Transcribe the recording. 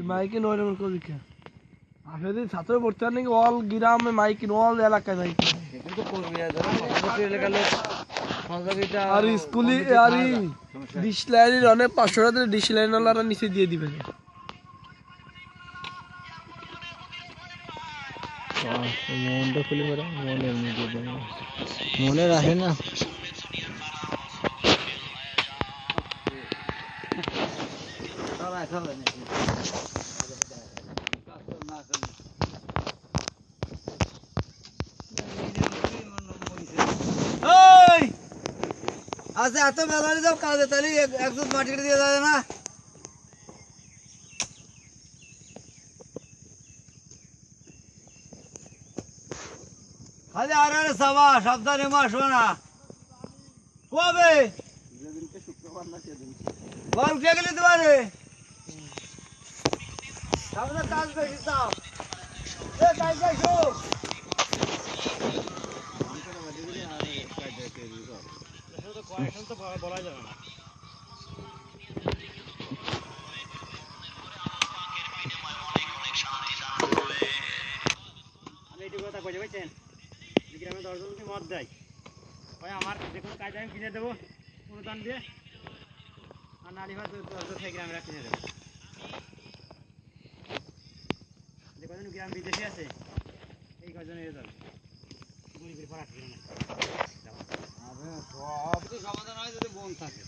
miking ওই রকম করি কে আপনাদের ছাত্র পড়তে আর নাকি অল গ্রামে মাইকিন অল এলাকায় মাইকিন কিন্তু করবি এলাকার লোক সহযোগিতা আর স্কুলে আর ডিশ লাইনের অনেক 500 টাকা ডিশ লাইন ওলারা নিচে দিয়ে দিবেন মনটা খুলে পড়া মনে এমনি দিয়ে দেবে মনে রাখে না আচ্ছা এত মেলানি যাও কাজে তাহলে একদম মাটি কেটে দিয়ে যাবে না খালি আর সবা সাবধানে মাসো না কবে বল কে গেলে তোমারে সামনে কাজ বেশি দাও কাজ দেখো বলা যাবে না আমি এইটুকু কথা কইতে পারছেন গ্রামে 10 জনকে মত দেয় ভাই আমার যে কোনো কাজ আমি কিনে দেবো অনুদান দিয়ে আর নারী ভাই 10 জন থেকে গ্রামে কিনে দেবো যে কজন গ্রাম বিদেশে আছে এই কজন এসে যাবে গরিবের পাড়া ঠিক না সব সমাধান হয় যদি বোন থাকে